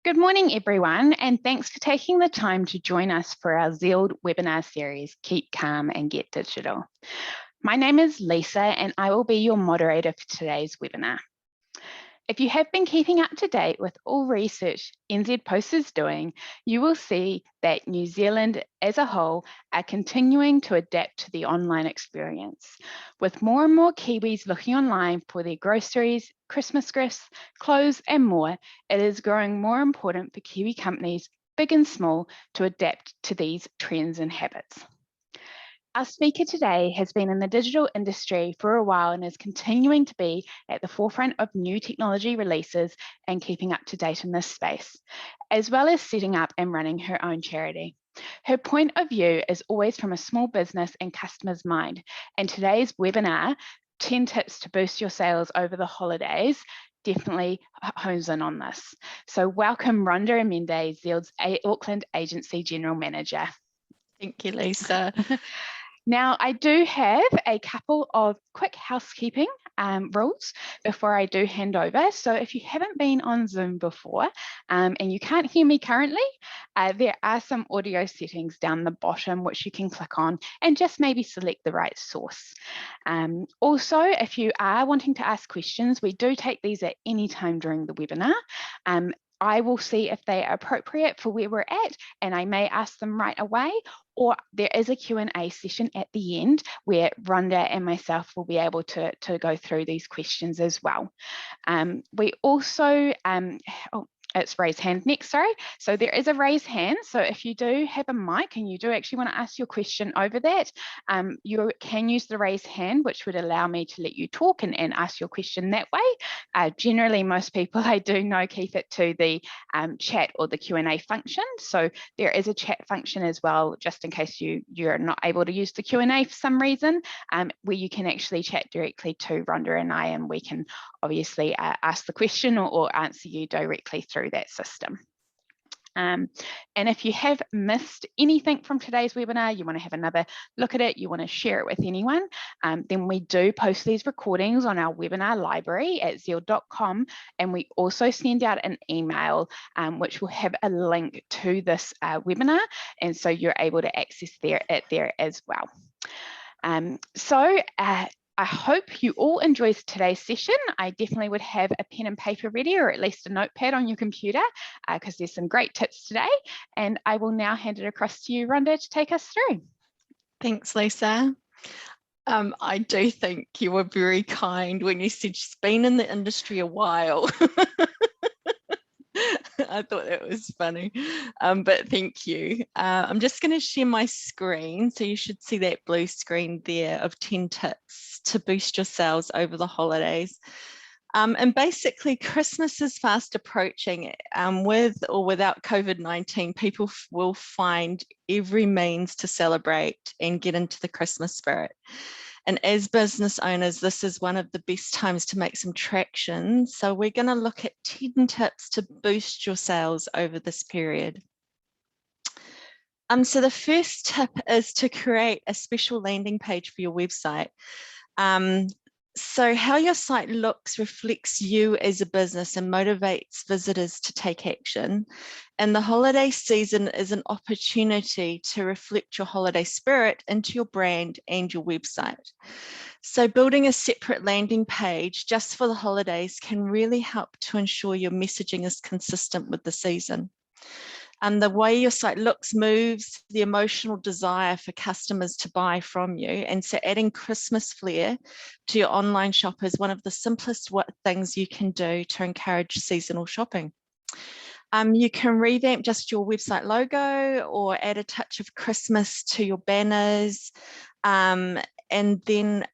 Good morning, everyone, and thanks for taking the time to join us for our Zealed webinar series, Keep Calm and Get Digital. My name is Lisa, and I will be your moderator for today's webinar. If you have been keeping up to date with all research NZ Post is doing, you will see that New Zealand as a whole are continuing to adapt to the online experience. With more and more Kiwis looking online for their groceries, Christmas gifts, clothes and more, it is growing more important for Kiwi companies, big and small, to adapt to these trends and habits. Our speaker today has been in the digital industry for a while and is continuing to be at the forefront of new technology releases and keeping up to date in this space, as well as setting up and running her own charity. Her point of view is always from a small business and customer's mind, and today's webinar, 10 tips to boost your sales over the holidays, definitely hones in on this. So welcome Rhonda Amende, Zealed's Auckland Agency General Manager. Thank you, Lisa. Now, I do have a couple of quick housekeeping rules before I do hand over. So if you haven't been on Zoom before and you can't hear me currently, there are some audio settings down the bottom which you can click on and just maybe select the right source. Also, if you are wanting to ask questions, we do take these at any time during the webinar. I will see if they are appropriate for where we're at, and I may ask them right away, or there is a Q&A session at the end where Rhonda and myself will be able to go through these questions as well. We also, it's raise hand next, sorry. So there is a raise hand. So if you do have a mic and you do actually want to ask your question over that, you can use the raise hand, which would allow me to let you talk and ask your question that way. Generally, most people I do know keep it to the chat or the Q&A function. So there is a chat function as well, just in case you're not able to use the Q&A for some reason, where you can actually chat directly to Rhonda and I, and we can obviously ask the question or answer you directly through that system. And if you have missed anything from today's webinar, you want to have another look at it, you want to share it with anyone, then we do post these recordings on our webinar library at zealed.com, and we also send out an email which will have a link to this webinar, and so you're able to access it there as well. I hope you all enjoyed today's session. I definitely would have a pen and paper ready, or at least a notepad on your computer, because there's some great tips today. And I will now hand it across to you, Rhonda, to take us through. Thanks, Lisa. I do think you were very kind when you said she's been in the industry a while. I thought that was funny, but thank you. I'm just going to share my screen. So you should see that blue screen there of 10 tips to boost your sales over the holidays. And basically, Christmas is fast approaching. With or without COVID-19, people will find every means to celebrate and get into the Christmas spirit. And as business owners, this is one of the best times to make some traction. So we're going to look at 10 tips to boost your sales over this period. So the first tip is to create a special landing page for your website. So how your site looks reflects you as a business and motivates visitors to take action. And the holiday season is an opportunity to reflect your holiday spirit into your brand and your website. So building a separate landing page just for the holidays can really help to ensure your messaging is consistent with the season. And the way your site looks moves the emotional desire for customers to buy from you. And so adding Christmas flair to your online shop is one of the simplest things you can do to encourage seasonal shopping. You can revamp just your website logo or add a touch of Christmas to your banners, and then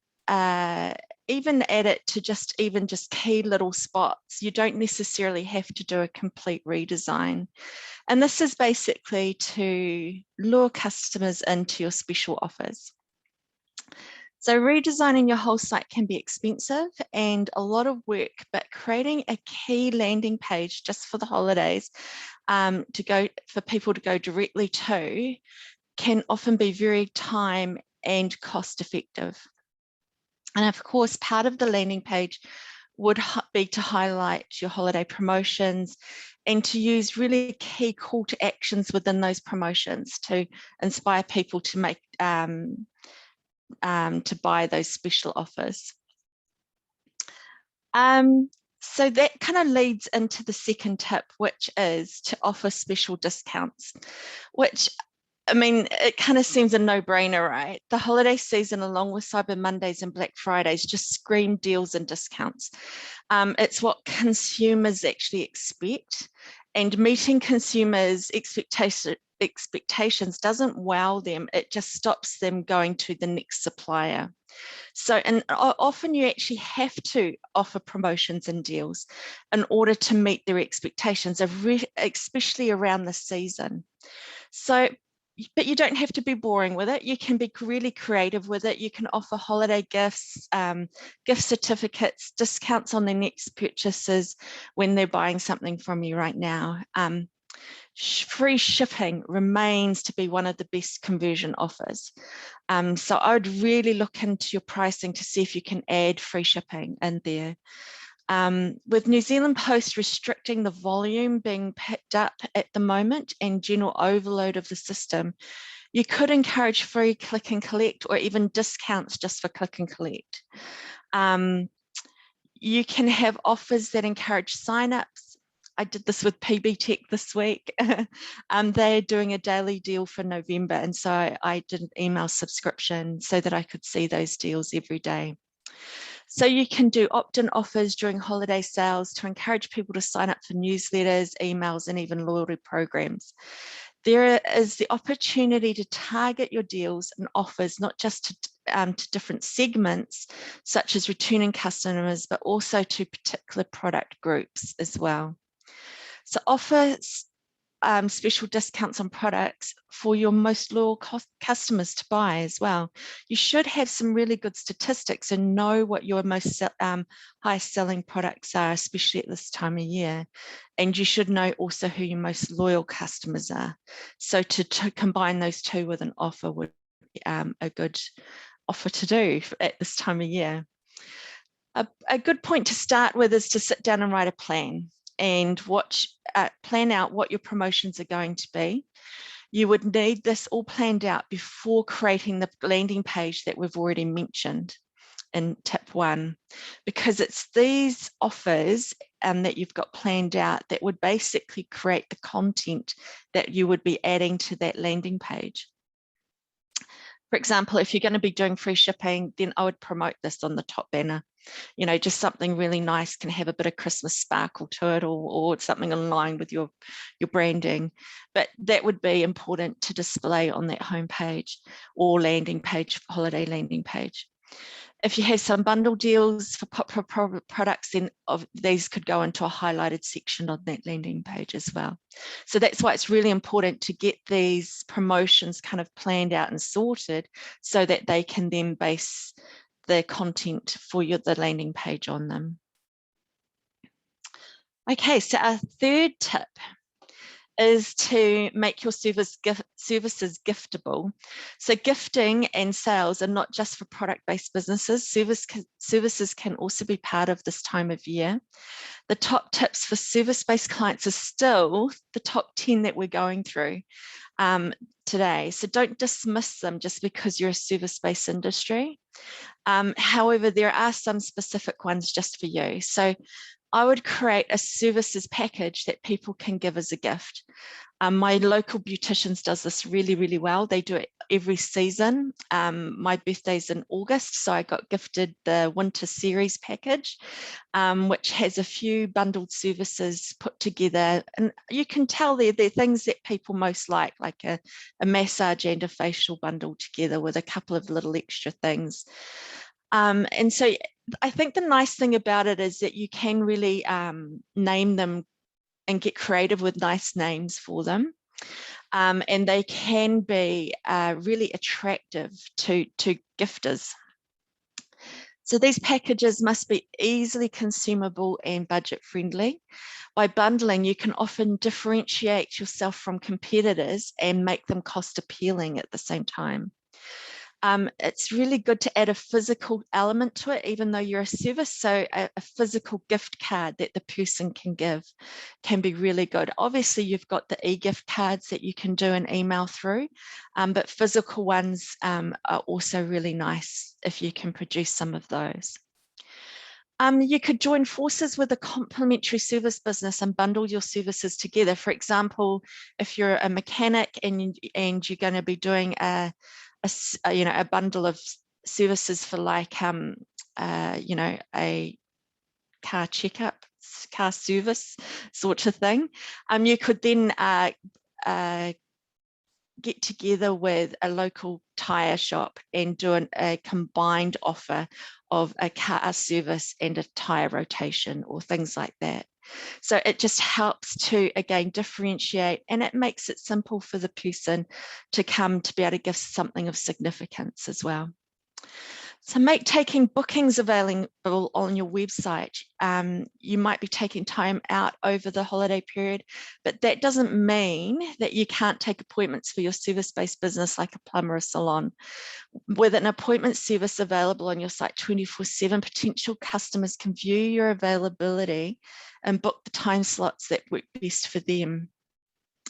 even add it to just key little spots. You don't necessarily have to do a complete redesign. And this is basically to lure customers into your special offers. So redesigning your whole site can be expensive and a lot of work, but creating a key landing page just for the holidays for people to go directly to can often be very time and cost effective. And of course, part of the landing page would be to highlight your holiday promotions and to use really key call to actions within those promotions to inspire people to make to buy those special offers. So that kind of leads into the second tip, which is to offer special discounts, which, I mean, it kind of seems a no-brainer, right? The holiday season, along with Cyber Mondays and Black Fridays, just scream deals and discounts. It's what consumers actually expect, and meeting consumers' expectations doesn't wow them. It just stops them going to the next supplier. So, and often you actually have to offer promotions and deals in order to meet their expectations, especially around the season. So, but you don't have to be boring with it. You can be really creative with it. You can offer holiday gifts, gift certificates, discounts on their next purchases when they're buying something from you right now. Free shipping remains to be one of the best conversion offers. So I would really look into your pricing to see if you can add free shipping in there. With New Zealand Post restricting the volume being picked up at the moment and general overload of the system, you could encourage free click and collect or even discounts just for click and collect. You can have offers that encourage signups. I did this with PB Tech this week. They're doing a daily deal for November, and so I did an email subscription so that I could see those deals every day. So you can do opt-in offers during holiday sales to encourage people to sign up for newsletters, emails, and even loyalty programs. There is the opportunity to target your deals and offers, not just to different segments, such as returning customers, but also to particular product groups as well. So offer special discounts on products for your most loyal customers to buy as well. You should have some really good statistics and know what your most highest selling products are, especially at this time of year. And you should know also who your most loyal customers are. So to combine those two with an offer would be a good offer to do at this time of year. A good point to start with is to sit down and write a plan and plan out what your promotions are going to be. You would need this all planned out before creating the landing page that we've already mentioned in tip 1, because it's these offers that you've got planned out that would basically create the content that you would be adding to that landing page. For example, if you're going to be doing free shipping, then I would promote this on the top banner. You know, just something really nice, can have a bit of Christmas sparkle to it, or something in line with your branding. But that would be important to display on that homepage or landing page, holiday landing page. If you have some bundle deals for popular products, then these could go into a highlighted section on that landing page as well. So that's why it's really important to get these promotions kind of planned out and sorted so that they can then base the content for the landing page on them. Okay, so our third tip is to make your services giftable. So gifting and sales are not just for product-based businesses. Services can also be part of this time of year. The top tips for service-based clients are still the top 10 that we're going through today. So don't dismiss them just because you're a service-based industry. However, there are some specific ones just for you. So I would create a services package that people can give as a gift. My local beauticians does this really, really well. They do it every season. My birthday's in August, so I got gifted the winter series package, which has a few bundled services put together. And you can tell they're things that people most like a massage and a facial bundled together with a couple of little extra things. And so I think the nice thing about it is that you can really name them and get creative with nice names for them. And they can be really attractive to gifters. So these packages must be easily consumable and budget friendly. By bundling, you can often differentiate yourself from competitors and make them cost appealing at the same time. It's really good to add a physical element to it, even though you're a service. So a physical gift card that the person can give can be really good. Obviously, you've got the e-gift cards that you can do an email through, but physical ones are also really nice if you can produce some of those. You could join forces with a complementary service business and bundle your services together. For example, if you're a mechanic and you're going to be doing a bundle of services for like a car checkup, car service sort of thing, you could then get together with a local tyre shop and do a combined offer of a car service and a tyre rotation or things like that. So it just helps to, again, differentiate, and it makes it simple for the person to come to be able to give something of significance as well. So make taking bookings available on your website. You might be taking time out over the holiday period, but that doesn't mean that you can't take appointments for your service-based business like a plumber or salon. With an appointment service available on your site 24/7, potential customers can view your availability and book the time slots that work best for them.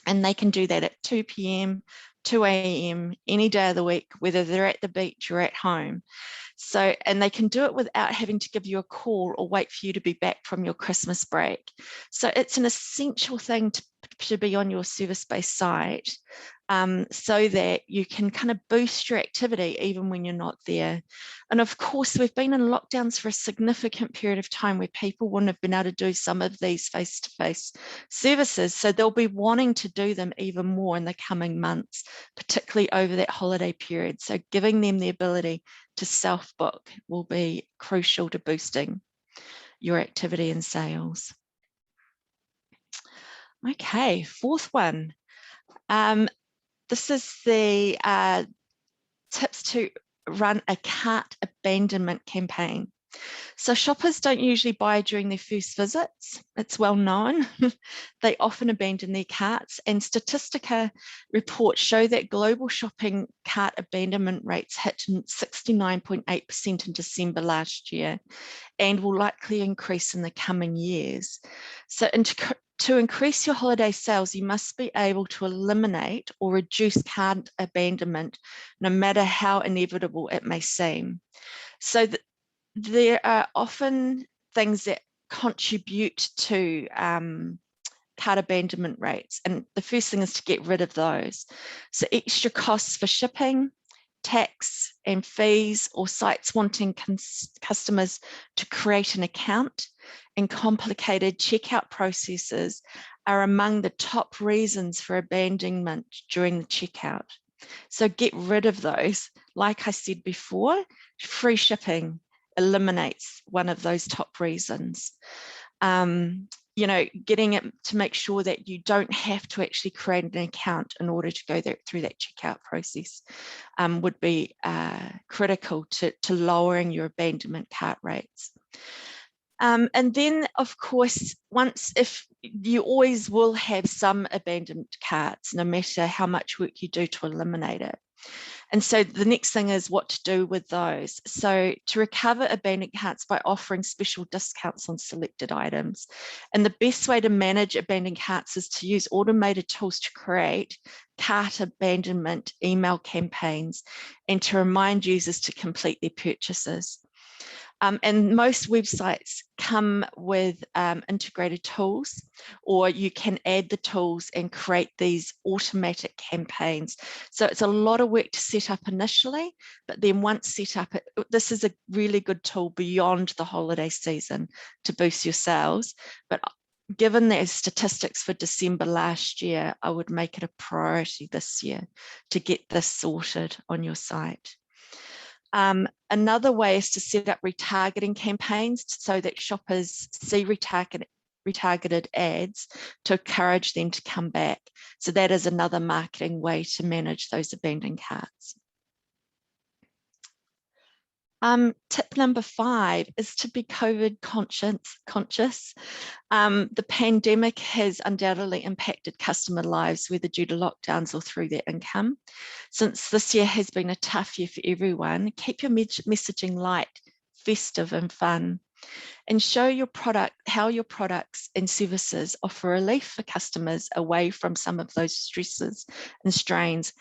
And they can do that at 2 p.m, 2 a.m, any day of the week, whether they're at the beach or at home. So, and they can do it without having to give you a call or wait for you to be back from your Christmas break. So it's an essential thing to be on your service-based site, so that you can kind of boost your activity even when you're not there. And of course, we've been in lockdowns for a significant period of time where people wouldn't have been able to do some of these face-to-face services. So they'll be wanting to do them even more in the coming months, particularly over that holiday period. So giving them the ability to self-book will be crucial to boosting your activity and sales. Okay, fourth one. This is the tips to run a cart abandonment campaign. So shoppers don't usually buy during their first visits. It's well known. They often abandon their carts, and Statistica reports show that global shopping cart abandonment rates hit 69.8% in December last year and will likely increase in the coming years. So to increase your holiday sales, you must be able to eliminate or reduce cart abandonment, no matter how inevitable it may seem. So there are often things that contribute to cart abandonment rates. And the first thing is to get rid of those. So extra costs for shipping, tax and fees, or sites wanting customers to create an account, and complicated checkout processes are among the top reasons for abandonment during the checkout. So get rid of those. Like I said before, free shipping eliminates one of those top reasons. Getting it to make sure that you don't have to actually create an account in order to go through that checkout process would be critical to lowering your abandonment cart rates. And then, of course, if you always will have some abandoned carts, no matter how much work you do to eliminate it. And so the next thing is what to do with those. So to recover abandoned carts by offering special discounts on selected items. And the best way to manage abandoned carts is to use automated tools to create cart abandonment email campaigns and to remind users to complete their purchases. And most websites come with integrated tools, or you can add the tools and create these automatic campaigns. So it's a lot of work to set up initially, but then once set up, this is a really good tool beyond the holiday season to boost your sales. But given the statistics for December last year, I would make it a priority this year to get this sorted on your site. Another way is to set up retargeting campaigns so that shoppers see retargeted ads to encourage them to come back. So that is another marketing way to manage those abandoned carts. Tip number 5 is to be COVID conscious. The pandemic has undoubtedly impacted customer lives, whether due to lockdowns or through their income. Since this year has been a tough year for everyone, keep your messaging light, festive and fun, and show your product, how your products and services offer relief for customers away from some of those stresses and strains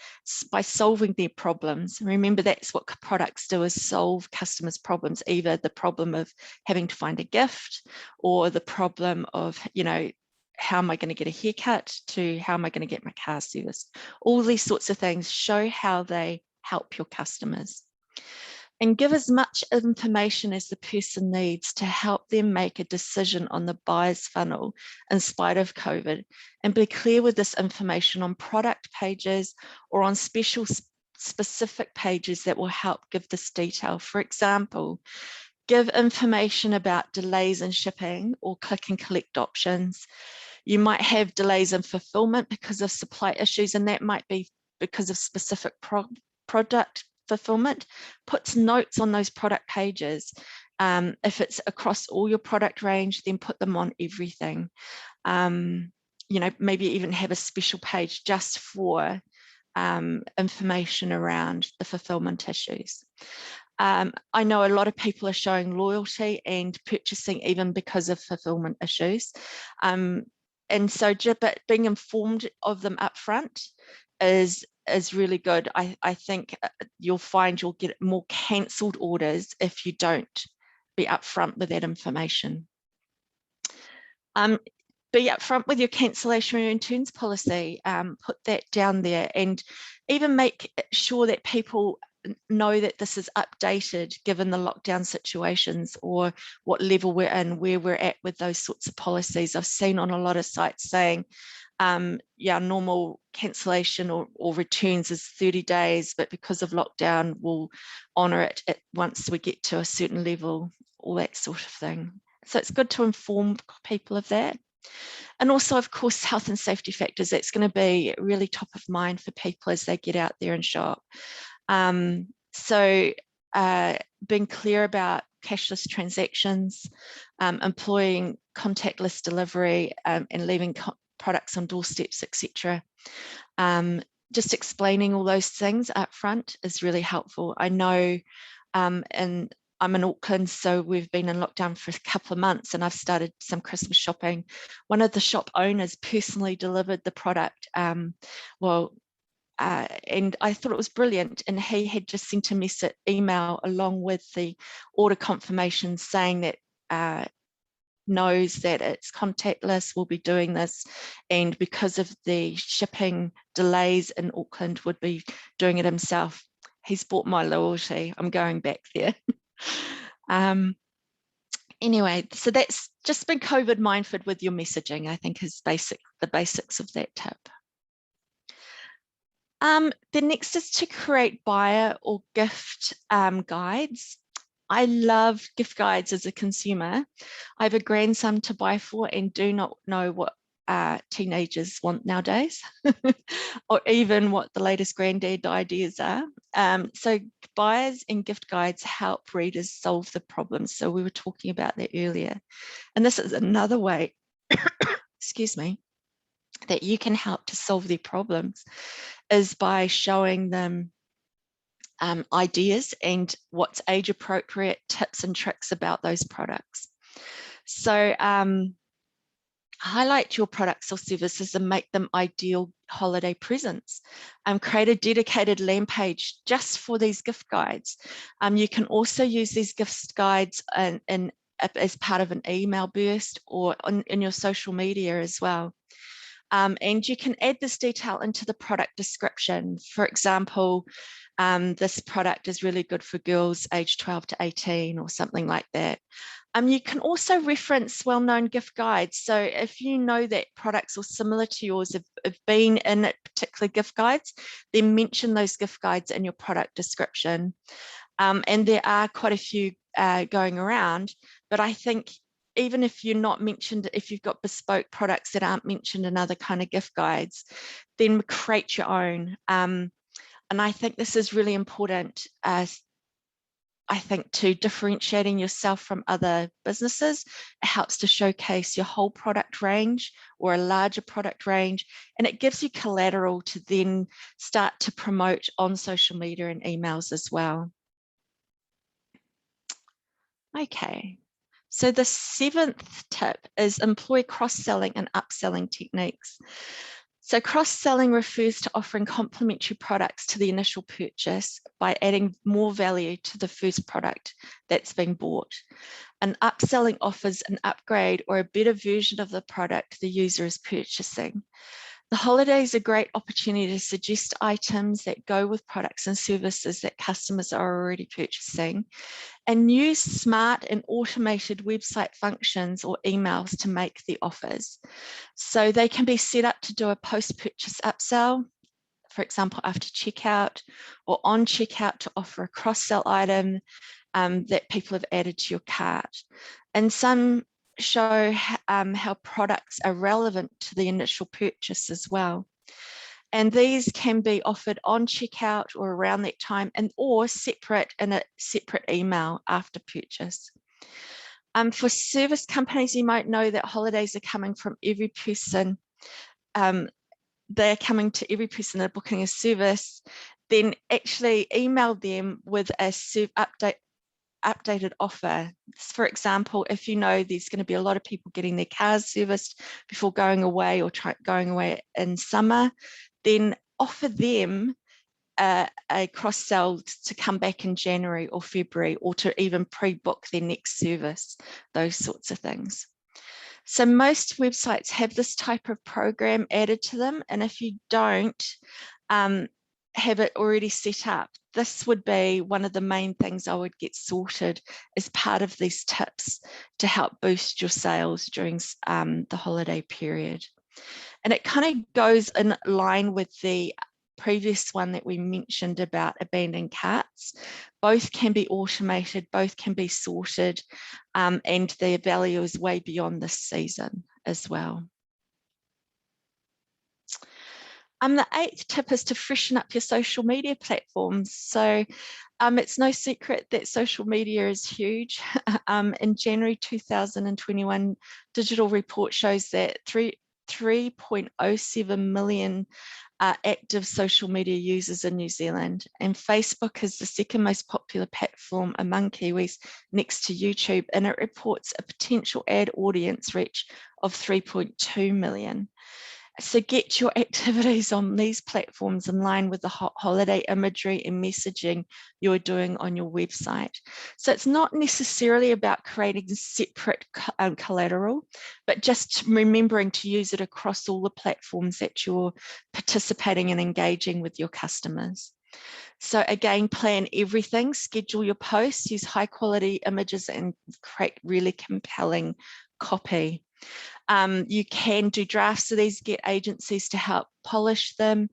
by solving their problems. Remember, that's what products do, is solve customers' problems, either the problem of having to find a gift, or the problem of, you know, how am I going to get a haircut, to how am I going to get my car serviced. All these sorts of things show how they help your customers. And give as much information as the person needs to help them make a decision on the buyer's funnel in spite of COVID, and be clear with this information on product pages or on specific pages that will help give this detail. For example, give information about delays in shipping or click and collect options. You might have delays in fulfillment because of supply issues, and that might be because of specific product fulfillment. Put notes on those product pages. If it's across all your product range, then put them on everything. You know, maybe even have a special page just for information around the fulfillment issues. I know a lot of people are showing loyalty and purchasing even because of fulfillment issues. And so but being informed of them upfront is really good. I think you'll find you'll get more cancelled orders if you don't be upfront with that information. Be upfront with your cancellation and returns policy. Put that down there, and even make sure that people know that this is updated given the lockdown situations, or what level we're in, where we're at with those sorts of policies. I've seen on a lot of sites saying, yeah, normal cancellation or returns is 30 days, but because of lockdown, we'll honour it once we get to a certain level, all that sort of thing. So it's good to inform people of that. And also, of course, health and safety factors. That's going to be really top of mind for people as they get out there and shop. So being clear about cashless transactions, employing contactless delivery, and leaving products on doorsteps, etc. Just explaining all those things up front is really helpful. I know, and I'm in Auckland, so we've been in lockdown for a couple of months, and I've started some Christmas shopping. One of the shop owners personally delivered the product. And I thought it was brilliant. And he had just sent a email along with the order confirmation saying that knows that it's contactless, will be doing this, and because of the shipping delays in Auckland, would be doing it himself. He's bought my loyalty. I'm going back there. Anyway, so that's just been COVID mindful with your messaging, I think, is the basics of that tip. The next is to create buyer or gift guides. I love gift guides as a consumer. I have a grandson to buy for and do not know what teenagers want nowadays, or even what the latest granddad ideas are. So buyers and gift guides help readers solve the problems. So we were talking about that earlier. And this is another way, excuse me, that you can help to solve their problems, is by showing them ideas and what's age appropriate tips and tricks about those products. So highlight your products or services and make them ideal holiday presents. Create a dedicated land page just for these gift guides. You can also use these gift guides as part of an email burst or in your social media as well. And you can add this detail into the product description. For example, this product is really good for girls aged 12 to 18 or something like that. You can also reference well-known gift guides. So if you know that products or similar to yours have been in particular gift guides, then mention those gift guides in your product description. And there are quite a few going around, but I think even if you're not mentioned, if you've got bespoke products that aren't mentioned in other kind of gift guides, then create your own. And I think this is really important. I think, to differentiating yourself from other businesses. It helps to showcase your whole product range or a larger product range, and it gives you collateral to then start to promote on social media and emails as well. Okay, so the 7th tip is employ cross-selling and upselling techniques. So cross-selling refers to offering complementary products to the initial purchase by adding more value to the first product that's been bought. And upselling offers an upgrade or a better version of the product the user is purchasing. The holiday is a great opportunity to suggest items that go with products and services that customers are already purchasing, and use smart and automated website functions or emails to make the offers. So they can be set up to do a post-purchase upsell, for example, after checkout, or on checkout to offer a cross-sell item that people have added to your cart. And some show how products are relevant to the initial purchase as well. And these can be offered on checkout or around that time, and or separate in a separate email after purchase. For service companies, you might know that holidays are coming from every person. They're coming to every person that are booking a service. Then actually email them with a updated offer. For example, if you know there's going to be a lot of people getting their cars serviced before going away or going away in summer, then offer them a cross-sell to come back in January or February, or to even pre-book their next service, those sorts of things. So most websites have this type of program added to them, and if you don't have it already set up, this would be one of the main things I would get sorted as part of these tips to help boost your sales during the holiday period. And it kind of goes in line with the previous one that we mentioned about abandoned carts. Both can be automated, both can be sorted, and their value is way beyond this season as well. The 8th tip is to freshen up your social media platforms. So it's no secret that social media is huge. In January 2021, digital report shows that 3.07 million active social media users in New Zealand, and Facebook is the 2nd most popular platform among Kiwis, next to YouTube, and it reports a potential ad audience reach of 3.2 million. So get your activities on these platforms in line with the holiday imagery and messaging you're doing on your website. So it's not necessarily about creating separate collateral, but just remembering to use it across all the platforms that you're participating and engaging with your customers. So again, plan everything, schedule your posts, use high quality images, and create really compelling copy. You can do drafts of these, get agencies to help polish them,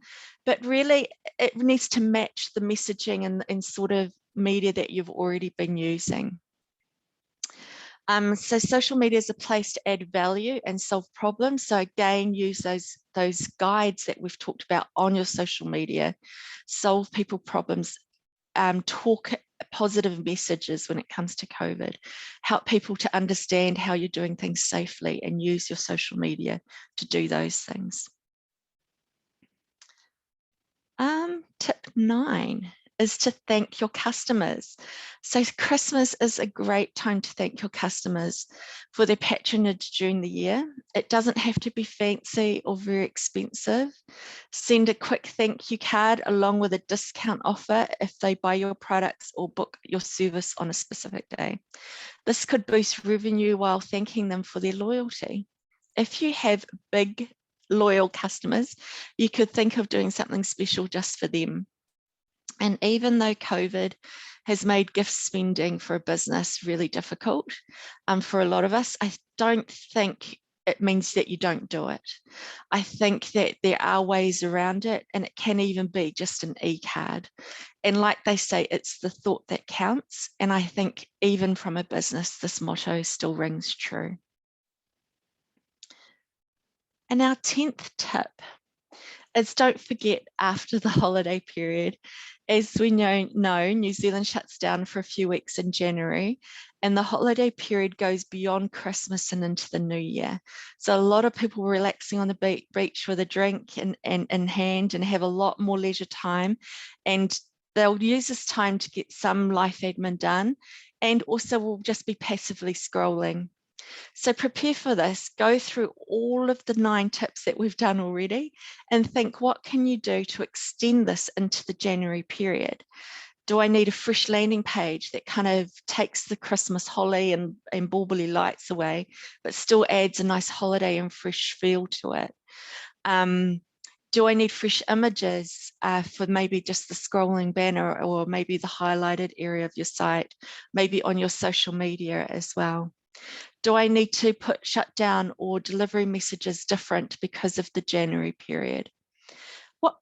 but really it needs to match the messaging and sort of media that you've already been using. So social media is a place to add value and solve problems. So again, use those guides that we've talked about on your social media, solve people problems, talk positive messages when it comes to COVID, help people to understand how you're doing things safely, and use your social media to do those things. Tip 9 is to thank your customers. So Christmas is a great time to thank your customers for their patronage during the year. It doesn't have to be fancy or very expensive. Send a quick thank you card along with a discount offer if they buy your products or book your service on a specific day. This could boost revenue while thanking them for their loyalty. If you have big loyal customers, you could think of doing something special just for them. And even though COVID has made gift spending for a business really difficult for a lot of us, I don't think it means that you don't do it. I think that there are ways around it, and it can even be just an e-card. And like they say, it's the thought that counts. And I think even from a business, this motto still rings true. And our 10th tip is don't forget after the holiday period. As we know, New Zealand shuts down for a few weeks in January, and the holiday period goes beyond Christmas and into the new year. So a lot of people relaxing on the beach with a drink in hand and have a lot more leisure time. And they'll use this time to get some life admin done, and also will just be passively scrolling. So prepare for this, go through all of the 9 tips that we've done already and think, what can you do to extend this into the January period? Do I need a fresh landing page that kind of takes the Christmas holly and bauble lights away, but still adds a nice holiday and fresh feel to it? Do I need fresh images for maybe just the scrolling banner, or maybe the highlighted area of your site, maybe on your social media as well? Do I need to put shutdown or delivery messages different because of the January period?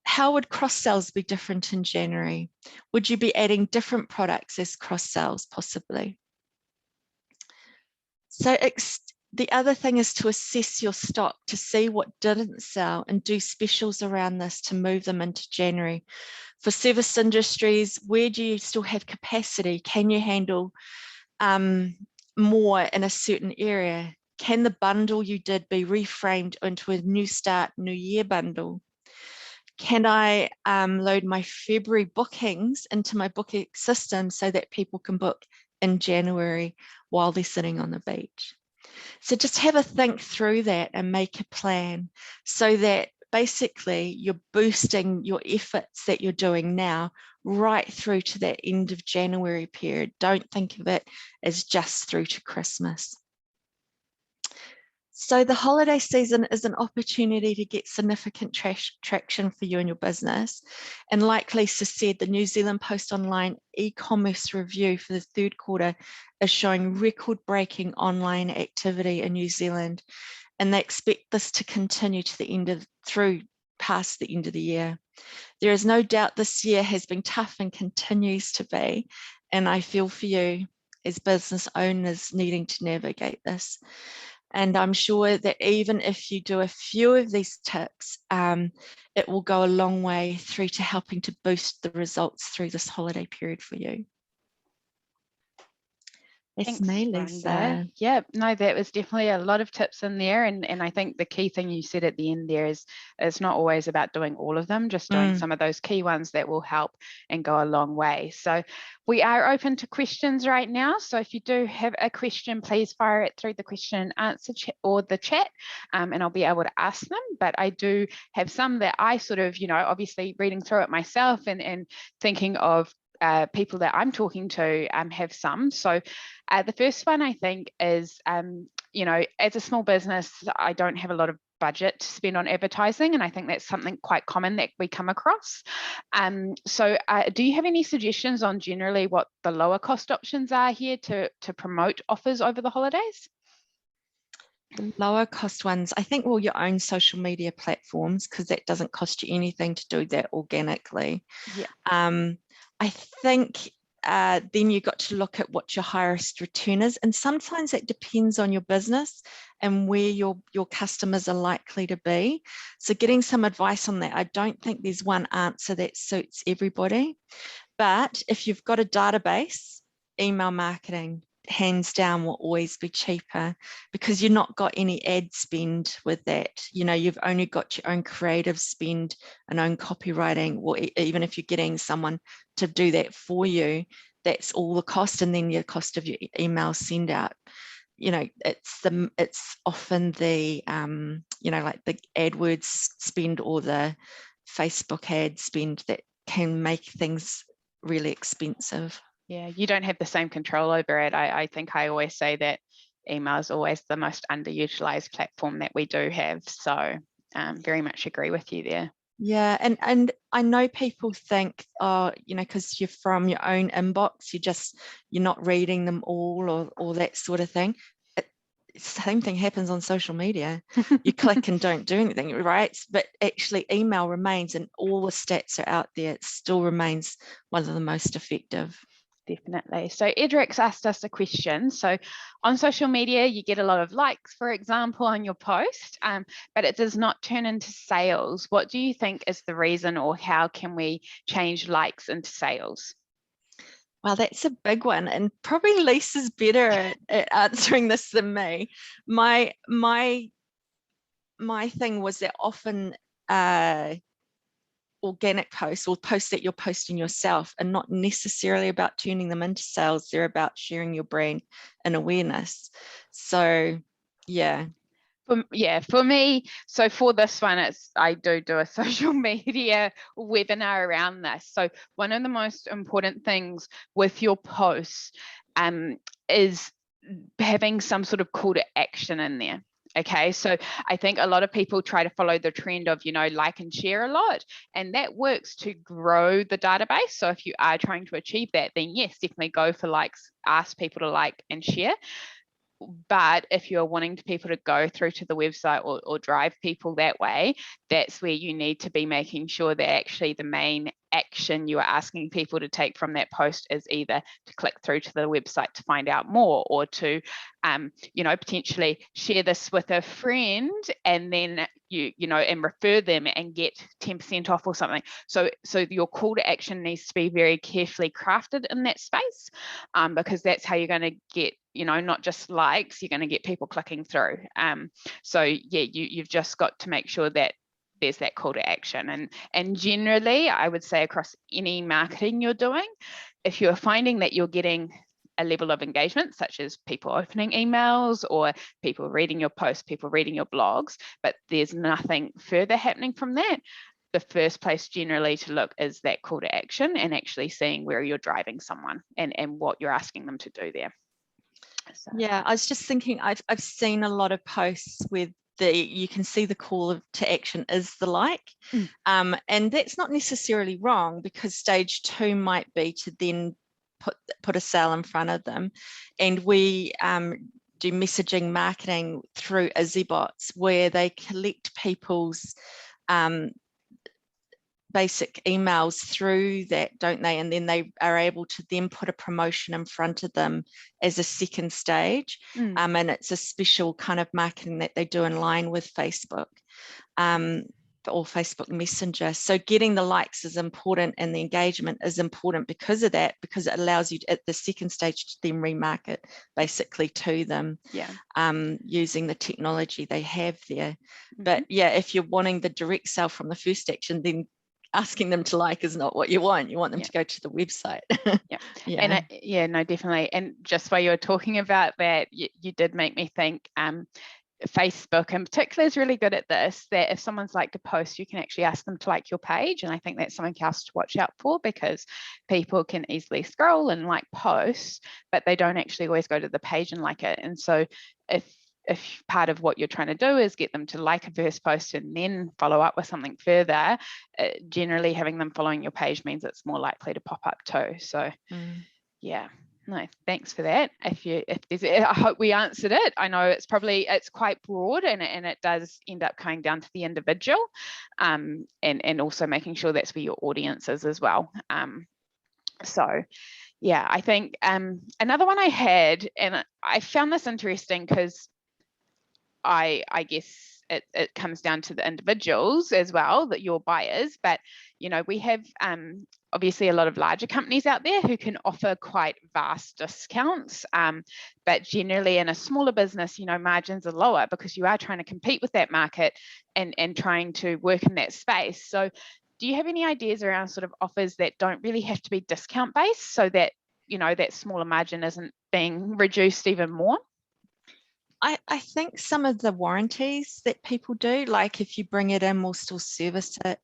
How would cross-sells be different in January? Would you be adding different products as cross-sells possibly? So the other thing is to assess your stock to see what didn't sell and do specials around this to move them into January. For service industries, where do you still have capacity? Can you handle more in a certain area? Can the bundle you did be reframed into a new start, new year bundle? Can I load my February bookings into my booking system so that people can book in January while they're sitting on the beach? So just have a think through that and make a plan so that basically you're boosting your efforts that you're doing now right through to that end of January period. Don't think of it as just through to Christmas. So the holiday season is an opportunity to get significant traction for you and your business. And like Lisa said, the New Zealand Post Online e-commerce review for the 3rd quarter is showing record-breaking online activity in New Zealand. And they expect this to continue to the end through past the end of the year. There is no doubt this year has been tough and continues to be. And I feel for you as business owners needing to navigate this. And I'm sure that even if you do a few of these tips, it will go a long way through to helping to boost the results through this holiday period for you. Thanks, Rhonda. Yeah, no, that was definitely a lot of tips in there. And I think the key thing you said at the end there is it's not always about doing all of them, just doing some of those key ones that will help and go a long way. So we are open to questions right now. So if you do have a question, please fire it through the question and answer or the chat, and I'll be able to ask them. But I do have some that I sort of, obviously reading through it myself and thinking of people that I'm talking to have some. So the first one I think is, as a small business, I don't have a lot of budget to spend on advertising, and I think that's something quite common that we come across. So do you have any suggestions on generally what the lower cost options are here to promote offers over the holidays? The lower cost ones, I think, your own social media platforms, because that doesn't cost you anything to do that organically. Yeah. I think then you've got to look at what your highest return is. And sometimes it depends on your business and where your customers are likely to be. So getting some advice on that, I don't think there's one answer that suits everybody. But if you've got a database, email marketing, hands down, will always be cheaper because you've not got any ad spend with that. You've only got your own creative spend and own copywriting, or even if you're getting someone to do that for you, that's all the cost, and then your cost of your email send out. It's often the like the AdWords spend or the Facebook ad spend that can make things really expensive. Yeah, you don't have the same control over it. I think I always say that email is always the most underutilized platform that we do have. So very much agree with you there. Yeah, and I know people think, because you're from your own inbox, you're not reading them all or that sort of thing. Same thing happens on social media. You click and don't do anything, right? But actually email remains, and all the stats are out there, it still remains one of the most effective. Definitely. So Edric's asked us a question. So on social media, you get a lot of likes, for example, on your post, but it does not turn into sales. What do you think is the reason, or how can we change likes into sales? Well, that's a big one, and probably Lisa's better at answering this than me. My thing was that often organic posts or posts that you're posting yourself are not necessarily about turning them into sales. They're about sharing your brand and awareness. So yeah. For me, so for this one, I do a social media webinar around this. So one of the most important things with your posts is having some sort of call to action in there. Okay, so I think a lot of people try to follow the trend of, like and share a lot, and that works to grow the database. So if you are trying to achieve that, then yes, definitely go for likes, ask people to like and share. But if you're wanting people to go through to the website or drive people that way, that's where you need to be making sure that actually the main action you are asking people to take from that post is either to click through to the website to find out more, or to potentially share this with a friend and then and refer them and get 10% off or something. So your call to action needs to be very carefully crafted in that space, because that's how you're going to get not just likes, you're going to get people clicking through. So yeah, you've just got to make sure that there's that call to action. And generally, I would say across any marketing you're doing, if you're finding that you're getting a level of engagement, such as people opening emails or people reading your posts, people reading your blogs, but there's nothing further happening from that, the first place generally to look is that call to action and actually seeing where you're driving someone and what you're asking them to do there. So. Yeah, I was just thinking, I've seen a lot of posts with you can see the call to action is the like, and that's not necessarily wrong, because stage 2 might be to then put a sale in front of them. And we do messaging marketing through Izzybots, where they collect people's basic emails through that, don't they? And then they are able to then put a promotion in front of them as a second stage. And it's a special kind of marketing that they do in line with Facebook or Facebook Messenger. So getting the likes is important, and the engagement is important because of that, because it allows you at the second stage to then remarket basically to them, using the technology they have there. But yeah, if you're wanting the direct sale from the first action, then asking them to like is not what you want. You want them to go to the website. And no, definitely. And just while you were talking about that, you did make me think Facebook in particular is really good at this, that if someone's liked a post, you can actually ask them to like your page. And I think that's something else to watch out for, because people can easily scroll and like posts, but they don't actually always go to the page and like it. And so if part of what you're trying to do is get them to like a first post and then follow up with something further, generally having them following your page means it's more likely to pop up too. So yeah. No, thanks for that. I hope we answered it. I know it's quite broad, and it does end up coming down to the individual, and also making sure that's where your audience is as well. So yeah, I think another one I had, and I found this interesting because I guess it comes down to the individuals as well, that your buyers, but we have obviously a lot of larger companies out there who can offer quite vast discounts, but generally in a smaller business, margins are lower because you are trying to compete with that market and trying to work in that space. So do you have any ideas around sort of offers that don't really have to be discount based, so that that smaller margin isn't being reduced even more? I think some of the warranties that people do, like if you bring it in, we'll still service it.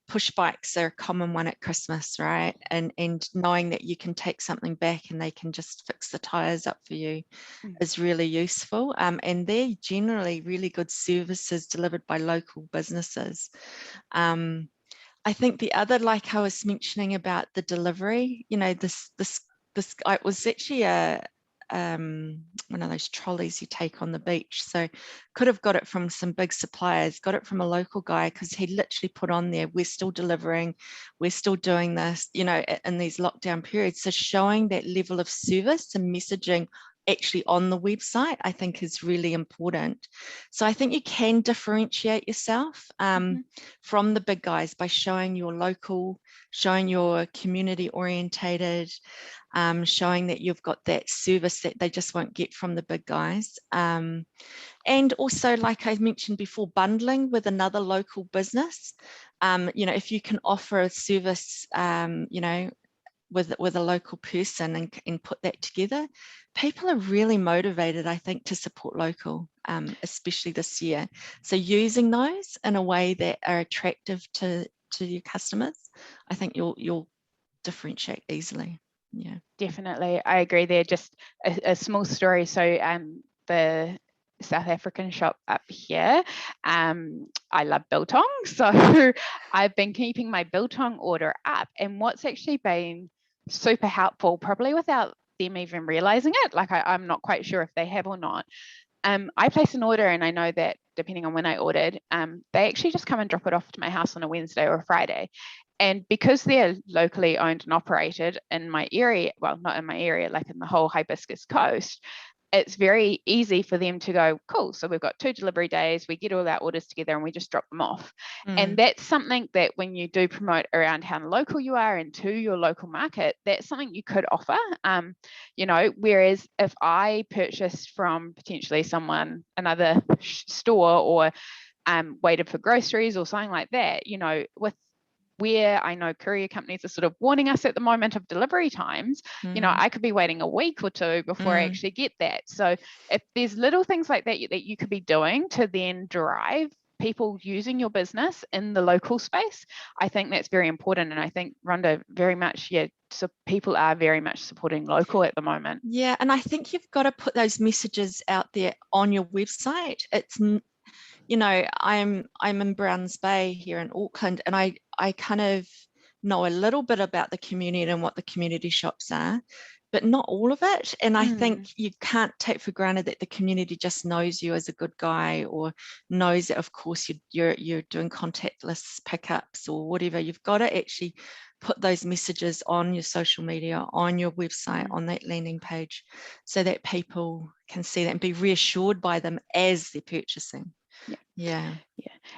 Push bikes are a common one at Christmas, right? And knowing that you can take something back and they can just fix the tires up for you is really useful. And they're generally really good services delivered by local businesses. I think the other, like I was mentioning about the delivery, this I was actually one of those trolleys you take on the beach. So could have got it from some big suppliers, got it from a local guy, because he literally put on there, we're still delivering, we're still doing this, you know, in these lockdown periods. So showing that level of service and messaging actually on the website, I think is really important. So I think you can differentiate yourself from the big guys by showing your local, showing your community orientated, showing that you've got that service that they just won't get from the big guys. And also, like I mentioned before, bundling with another local business. You know, if you can offer a service, you know, with a local person and put that together, people are really motivated, I think, to support local, especially this year. So using those in a way that are attractive to your customers, I think you'll differentiate easily. Yeah, definitely. I agree there. Just a small story. So the South African shop up here, I love biltong. So I've been keeping my biltong order up. And what's actually been super helpful, probably without them even realizing it, like I'm not quite sure if they have or not. I place an order and I know that depending on when I ordered, they actually just come and drop it off to my house on a Wednesday or a Friday. And because they're locally owned and operated in my area, well, not in my area, like in the whole Hibiscus Coast, it's very easy for them to go, cool, so we've got 2 delivery days, we get all our orders together and we just drop them off. And that's something that when you do promote around how local you are and to your local market, that's something you could offer. You know, whereas if I purchased from potentially someone, another store, or waited for groceries or something like that, you know, with where I know courier companies are sort of warning us at the moment of delivery times, you know, I could be waiting a week or two before I actually get that. So if there's little things like that that you could be doing to then drive people using your business in the local space, I think that's very important. And I think, Rhonda, very much, yeah, so people are very much supporting local at the moment. Yeah, and I think you've got to put those messages out there on your website. It's, you know, I'm in Browns Bay here in Auckland, and I kind of know a little bit about the community and what the community shops are, but not all of it. And I think you can't take for granted that the community just knows you as a good guy, or knows that, of course, you're doing contactless pickups or whatever. You've got to actually put those messages on your social media, on your website, on that landing page, so that people can see that and be reassured by them as they're purchasing. Yeah.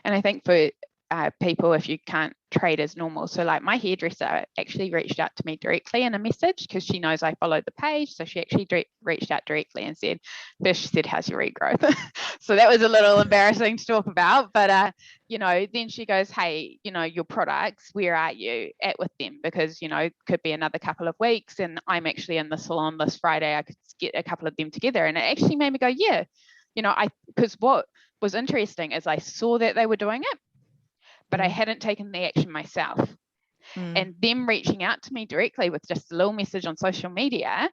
And I think for people, if you can't trade as normal, so like my hairdresser actually reached out to me directly in a message because she knows I followed the page, so she actually reached out directly and said, first she said, how's your regrowth? So that was a little embarrassing to talk about, but you know, then she goes, hey, you know, your products, where are you at with them? Because, you know, it could be another couple of weeks and I'm actually in the salon this Friday, I could get a couple of them together. And it actually made me go, yeah, you know, because what was interesting is I saw that they were doing it, but I hadn't taken the action myself. And them reaching out to me directly with just a little message on social media,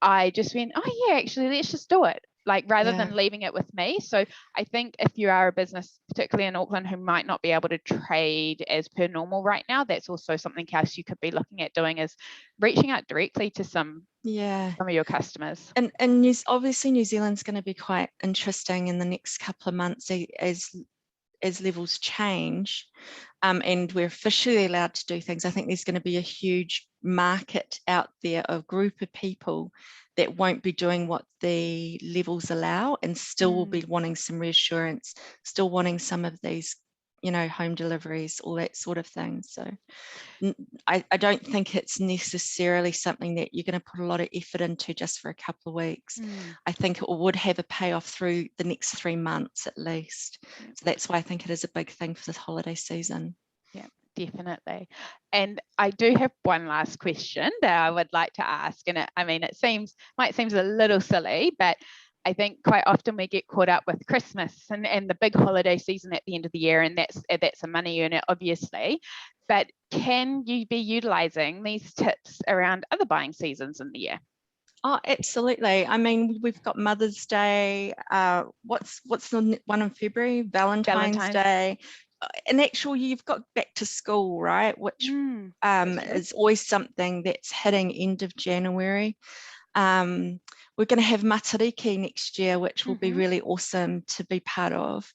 I just went, oh yeah, actually, let's just do it. Like, rather than leaving it with me. So I think if you are a business, particularly in Auckland, who might not be able to trade as per normal right now, that's also something else you could be looking at doing, is reaching out directly to some of your customers. And obviously New Zealand's going to be quite interesting in the next couple of months as levels change, and we're officially allowed to do things. I think there's going to be a huge market out there, a group of people that won't be doing what the levels allow, and still will be wanting some reassurance, still wanting some of these, you know, home deliveries, all that sort of thing. So I don't think it's necessarily something that you're going to put a lot of effort into just for a couple of weeks. I think it would have a payoff through the next 3 months at least. So that's why I think it is a big thing for this holiday season. Yeah, definitely. And I do have one last question that I would like to ask. And it might seem a little silly, but I think quite often we get caught up with Christmas and the big holiday season at the end of the year, and that's a money earner, obviously. But can you be utilizing these tips around other buying seasons in the year? Oh, absolutely. I mean, we've got Mother's Day. What's the one in February? Valentine's Day. In actual, you've got back to school, right? Which is always something that's hitting end of January. we're going to have Matariki next year, which will be really awesome to be part of.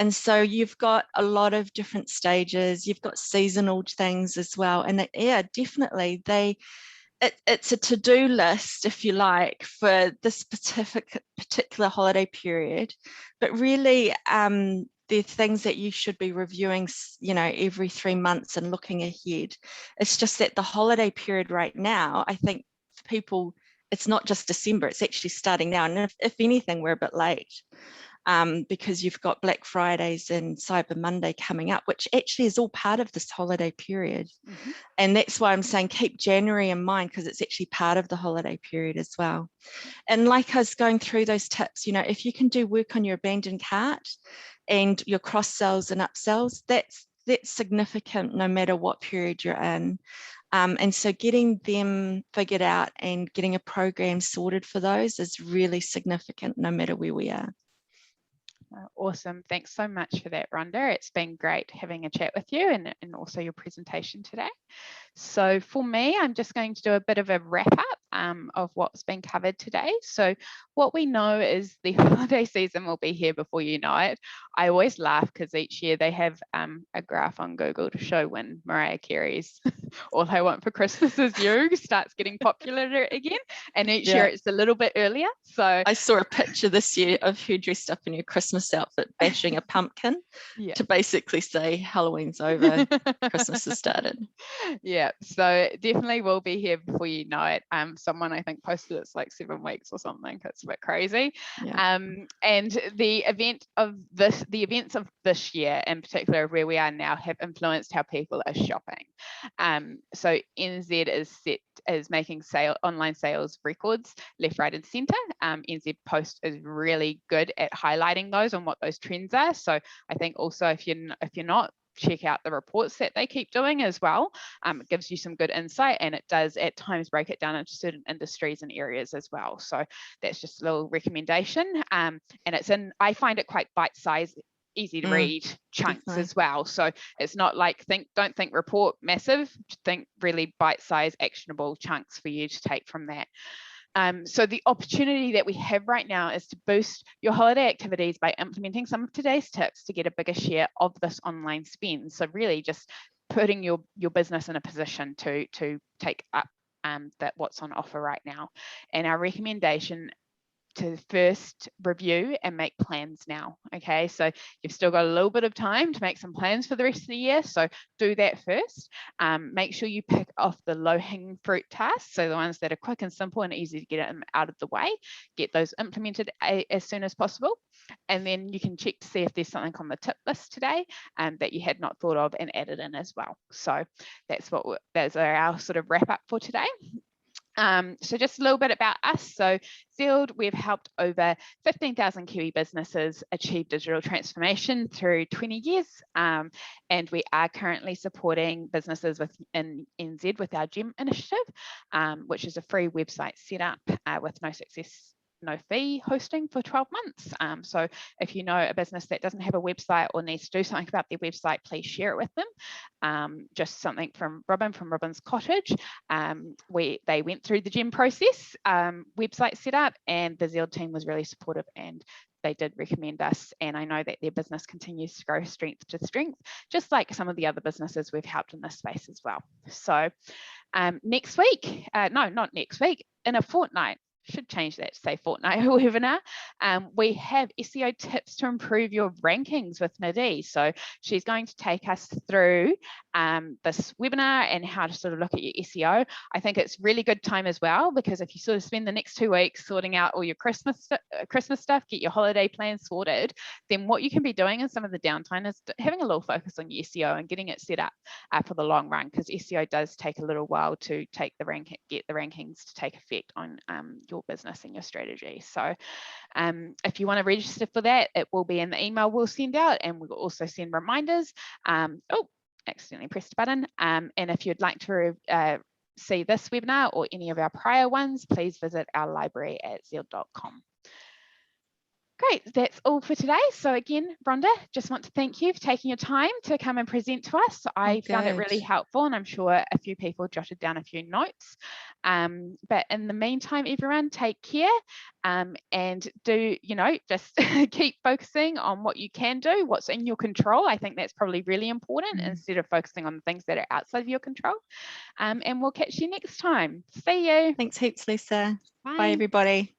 And so you've got a lot of different stages. You've got seasonal things as well. And yeah, definitely it's a to-do list, if you like, for this particular holiday period. But really, they're things that you should be reviewing, every 3 months and looking ahead. It's just that the holiday period right now, I think for people, it's not just December, it's actually starting now. And if anything, we're a bit late because you've got Black Fridays and Cyber Monday coming up, which actually is all part of this holiday period. And that's why I'm saying keep January in mind, because it's actually part of the holiday period as well. And like I was going through those tips, if you can do work on your abandoned cart and your cross sells and upsells, that's significant no matter what period you're in. And so getting them figured out and getting a program sorted for those is really significant no matter where we are. Awesome. Thanks so much for that, Rhonda. It's been great having a chat with you and also your presentation today. So for me, I'm just going to do a bit of a wrap up of what's been covered today. So what we know is the holiday season will be here before you know it. I always laugh because each year they have a graph on Google to show when Mariah Carey's All I Want for Christmas Is You starts getting popular again. And each year it's a little bit earlier. So I saw a picture this year of her dressed up in her Christmas outfit, bashing a pumpkin to basically say Halloween's over, Christmas has started. Yeah, so definitely will be here before you know it. Someone I think posted it's like 7 weeks or something. It's a bit crazy. And the events of this year in particular, where we are now, have influenced how people are shopping. So NZ is making online sales records left, right, and centre. NZ Post is really good at highlighting those and what those trends are. So I think also if you're not, check out the reports that they keep doing as well. It gives you some good insight, and it does at times break it down into certain industries and areas as well. So that's just a little recommendation. And I find it quite bite-sized, easy to read chunks as well. So it's not like don't think report massive, think really bite-sized actionable chunks for you to take from that. So the opportunity that we have right now is to boost your holiday activities by implementing some of today's tips to get a bigger share of this online spend. So really just putting your business in a position to take up that what's on offer right now. And our recommendation to first review and make plans now. Okay, so you've still got a little bit of time to make some plans for the rest of the year, so do that first. Make sure you pick off the low-hanging fruit tasks, so the ones that are quick and simple and easy to get them out of the way. Get those implemented as soon as possible, and then you can check to see if there's something on the tip list today that you had not thought of and add it in as well. So those are our sort of wrap up for today. So just a little bit about us. So Zealed, we've helped over 15,000 Kiwi businesses achieve digital transformation through 20 years. And we are currently supporting businesses in NZ with our GEM initiative, which is a free website set up with no fee hosting for 12 months. So if you know a business that doesn't have a website or needs to do something about their website, please share it with them. Just something from Robin from Robin's Cottage. They went through the GEM process, website setup, and the Zealed team was really supportive, and they did recommend us, and I know that their business continues to grow strength to strength, just like some of the other businesses we've helped in this space as well. So next week, no, not next week, in a fortnight, should change that to say fortnight webinar. We have SEO tips to improve your rankings with Nadine. So she's going to take us through this webinar and how to sort of look at your SEO. I think it's really good time as well, because if you sort of spend the next 2 weeks sorting out all your Christmas stuff, get your holiday plans sorted, then what you can be doing in some of the downtime is having a little focus on your SEO and getting it set up for the long run, because SEO does take a little while to get the rankings to take effect on your business and your strategy. So if you want to register for that, it will be in the email we'll send out, and we'll also send reminders. Accidentally pressed a button. And if you'd like to see this webinar or any of our prior ones, please visit our library at zealed.com. Great, that's all for today. So again, Rhonda, just want to thank you for taking your time to come and present to us. I found it really helpful, and I'm sure a few people jotted down a few notes. But in the meantime, everyone, take care, and do, just keep focusing on what you can do, what's in your control. I think that's probably really important instead of focusing on the things that are outside of your control. And we'll catch you next time. See you. Thanks heaps, Lisa. Bye. Bye, everybody.